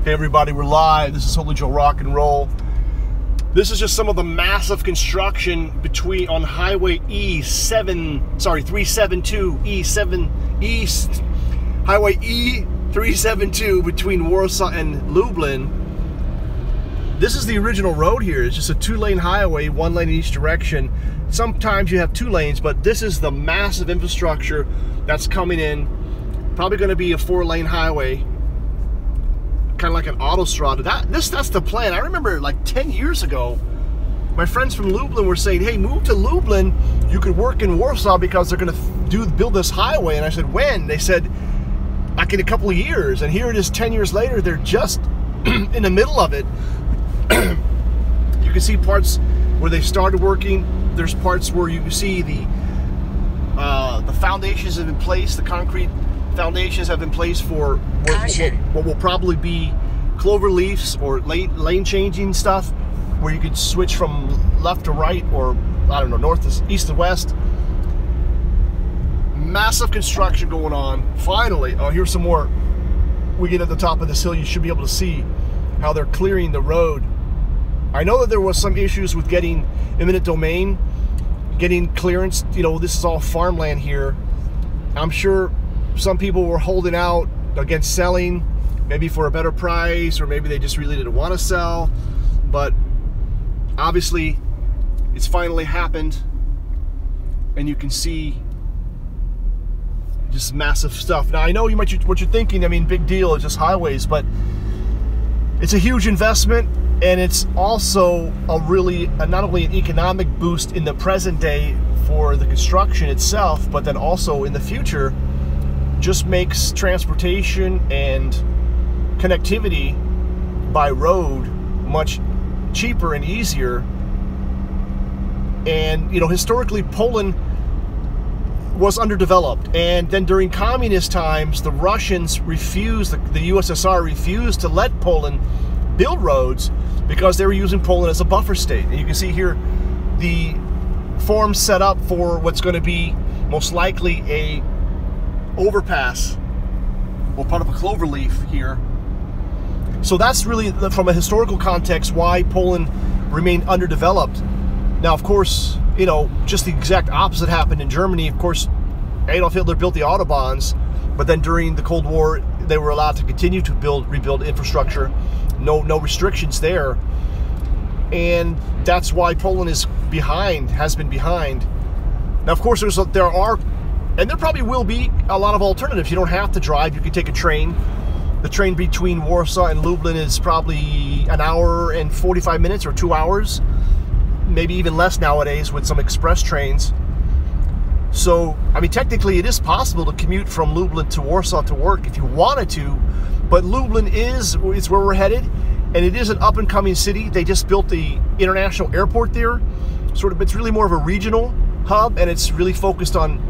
Hey everybody, we're live. This is Holy Joe Rock and Roll. This is just some of the massive construction on Highway E372 East, Highway E372 between Warsaw and Lublin. This is the original road here. It's just a two-lane highway, one lane in each direction. Sometimes you have two lanes, but this is the massive infrastructure that's coming in. Probably going to be a four-lane highway, kind of like an autostrada. That's the plan. I remember like 10 years ago, my friends from Lublin were saying, hey, move to Lublin. You could work in Warsaw because they're going to build this highway. And I said, when? They said, like in a couple of years. And here it is 10 years later. They're just in the middle of it. You can see parts where they started working. There's parts where you can see the foundations have been placed, the concrete foundations have been placed for what will probably be clover leaves or lane changing stuff, where you could switch from left to right, or I don't know, north to east to west. Massive construction going on. Finally, oh, here's some more. We get at the top of this hill, you should be able to see how they're clearing the road. I know that there was some issues with getting eminent domain, getting clearance. You know, this is all farmland here. I'm sure some people were holding out against selling, maybe for a better price, or maybe they just really didn't want to sell. But obviously, it's finally happened, and you can see just massive stuff. Now, I know what you're thinking. I mean, big deal, it's just highways, but it's a huge investment, and it's also not only an economic boost in the present day for the construction itself, but then also in the future, just makes transportation and connectivity by road much cheaper and easier. And, you know, historically Poland was underdeveloped, and then during communist times the Russians refused, the USSR refused to let Poland build roads because they were using Poland as a buffer state. And you can see here the form set up for what's going to be most likely a overpass, or part of a clover leaf here. So that's really, from a historical context, why Poland remained underdeveloped. Now, of course, you know, just the exact opposite happened in Germany. Of course, Adolf Hitler built the Autobahns, but then during the Cold War, they were allowed to continue to rebuild infrastructure. No restrictions there. And that's why Poland is behind, has been behind. Now, of course, there are, and there probably will be, a lot of alternatives. You don't have to drive. You can take a train. The train between Warsaw and Lublin is probably an hour and 45 minutes or 2 hours. Maybe even less nowadays with some express trains. So, I mean, technically it is possible to commute from Lublin to Warsaw to work if you wanted to. But Lublin is where we're headed. And it is an up-and-coming city. They just built the international airport there. It's really more of a regional hub, and it's really focused on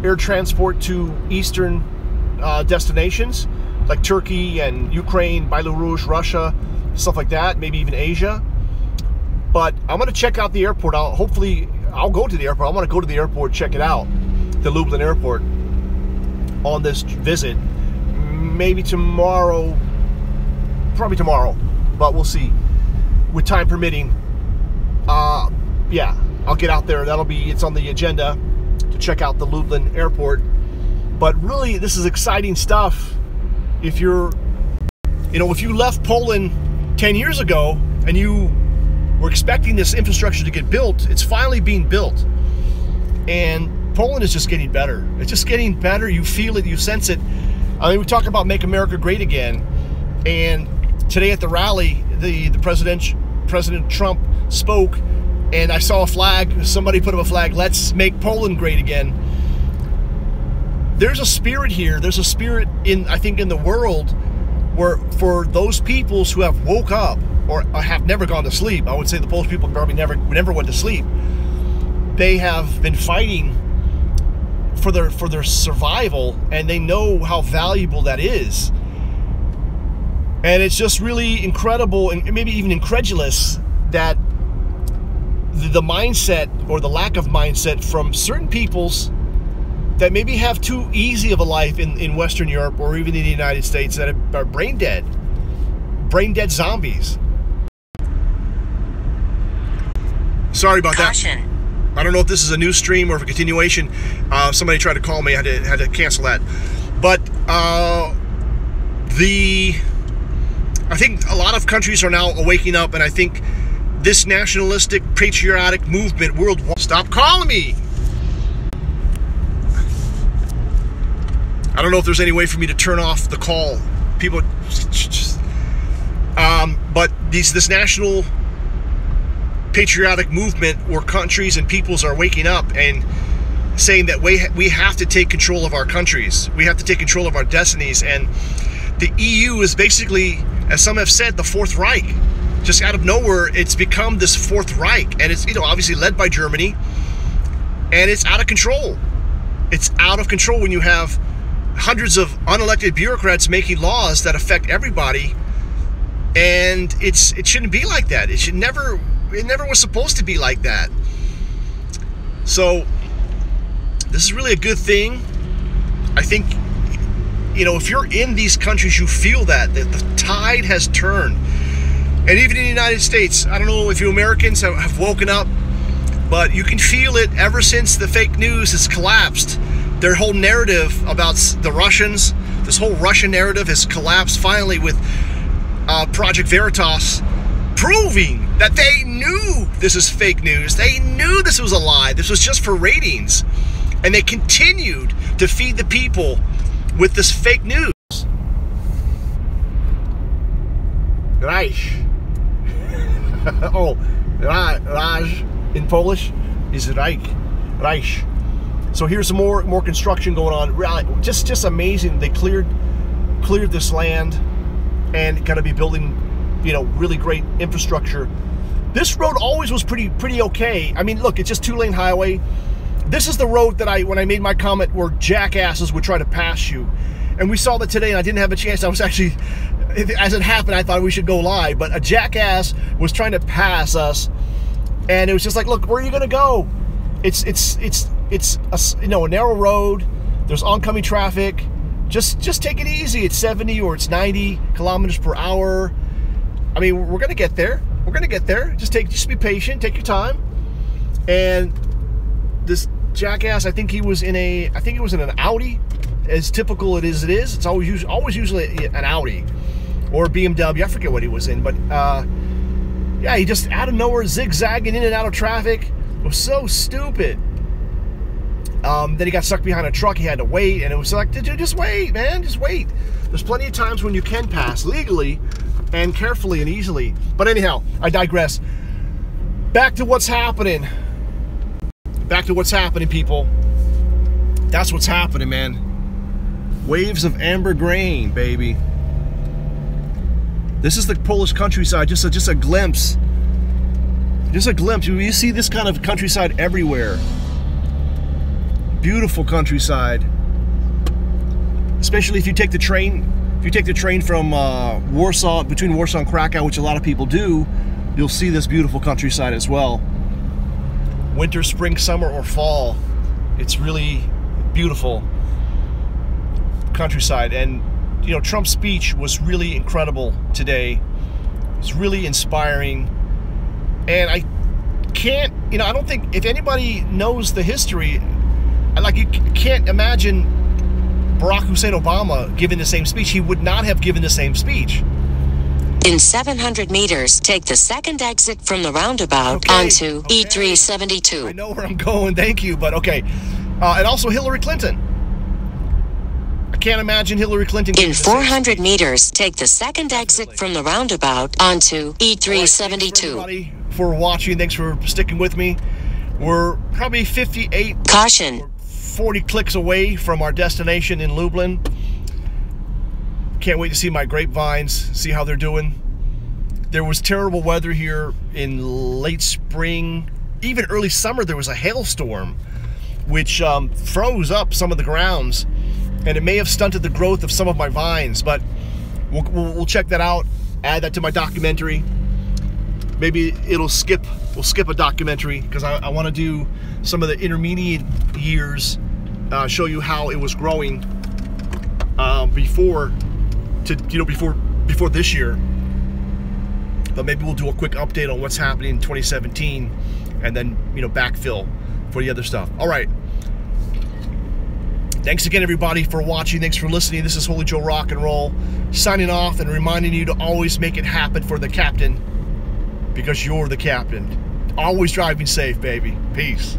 air transport to eastern destinations like Turkey and Ukraine, Belarus, Russia, stuff like that, maybe even Asia. But I'm going to check out the airport. I'll go to the airport. I want to go to the airport, check it out, the Lublin airport, on this visit. Maybe tomorrow, probably tomorrow, but we'll see, with time permitting. Yeah, I'll get out there. It's on the agenda to check out the Lublin airport. But really, this is exciting stuff. If you left Poland 10 years ago and you were expecting this infrastructure to get built, it's finally being built. And Poland is just getting better. It's just getting better. You feel it, you sense it. I mean, we talk about Make America Great Again. And today at the rally, the President Trump spoke, and I saw a flag. Somebody put up a flag, "Let's make Poland great again." There's a spirit here. There's a spirit I think in the world, where for those peoples who have woke up or have never gone to sleep, I would say the Polish people probably never went to sleep. They have been fighting for their survival, and they know how valuable that is. And it's just really incredible, and maybe even incredulous, that the mindset or the lack of mindset from certain peoples that maybe have too easy of a life in Western Europe or even in the United States, that are brain dead, brain-dead zombies. Sorry about that. I don't know if this is a new stream or if a continuation. Somebody tried to call me. I had to cancel that. But I think a lot of countries are now waking up, and I think this nationalistic, patriotic movement worldwide. Stop calling me! I don't know if there's any way for me to turn off the call. People, but this national patriotic movement where countries and peoples are waking up and saying that we have to take control of our countries. We have to take control of our destinies. And the EU is basically, as some have said, the Fourth Reich. Just out of nowhere, it's become this Fourth Reich. And it's, you know, obviously led by Germany. And it's out of control. It's out of control when you have hundreds of unelected bureaucrats making laws that affect everybody. And it shouldn't be like that. It never was supposed to be like that. So this is really a good thing. I think, you know, if you're in these countries, you feel that the tide has turned. And even in the United States, I don't know if you Americans have woken up, but you can feel it ever since the fake news has collapsed. Their whole narrative about the Russians, this whole Russian narrative has collapsed finally with Project Veritas proving that they knew this is fake news. They knew this was a lie. This was just for ratings. And they continued to feed the people with this fake news. Reich. Oh, Raj in Polish is Reich. Reich. So here's some more construction going on. Just amazing. They cleared this land and going to be building, you know, really great infrastructure. This road always was pretty okay. I mean, look, it's just 2-lane highway. This is the road that when I made my comment where jackasses would try to pass you. And we saw that today, and I didn't have a chance. I was actually, as it happened, I thought we should go live, but a jackass was trying to pass us, and it was just like, look, where are you gonna go? It's a, you know, a narrow road. There's oncoming traffic. Just take it easy. It's 70 or it's 90 kilometers per hour. I mean, we're gonna get there. We're gonna get there. Just be patient. Take your time. And this jackass, I think he was in an Audi, as typical it is. It's always usually an Audi or a BMW. I forget what he was in, but yeah, he just out of nowhere zigzagging in and out of traffic. It was so stupid. Then he got stuck behind a truck. He had to wait, and it was like, dude, just wait, man, just wait. There's plenty of times when you can pass legally and carefully and easily. But anyhow, I digress. Back to what's happening. Back to what's happening, people. That's what's happening, man. Waves of amber grain, baby. This is the Polish countryside. Just a glimpse. Just a glimpse. You see this kind of countryside everywhere. Beautiful countryside. Especially if you take the train. If you take the train from Warsaw, between Warsaw and Krakow, which a lot of people do, you'll see this beautiful countryside as well. Winter, spring, summer, or fall. It's really beautiful countryside. And, you know, Trump's speech was really incredible today. It's really inspiring. And I can't, you know, I don't think, if anybody knows the history, like, you can't imagine Barack Hussein Obama giving the same speech. He would not have given the same speech. In 700 meters, take the second exit from the roundabout onto E372. I know where I'm going, thank you, but okay. And also Hillary Clinton. I can't imagine Hillary Clinton. In 400 meters, take the second exit from the roundabout onto E372. Right, thanks everybody for watching. Thanks for sticking with me. We're probably 58. Caution. 40 clicks away from our destination in Lublin. Can't wait to see my grapevines, see how they're doing. There was terrible weather here in late spring. Even early summer, there was a hailstorm, which froze up some of the grounds, and it may have stunted the growth of some of my vines, but we'll check that out, add that to my documentary. Maybe we'll skip a documentary, because I want to do some of the intermediate years, show you how it was growing before this year. But maybe we'll do a quick update on what's happening in 2017 and then, you know, backfill for the other stuff. All right. Thanks again, everybody, for watching. Thanks for listening. This is Holy Joe Rock and Roll, signing off and reminding you to always make it happen for the captain, because you're the captain. Always driving safe, baby. Peace.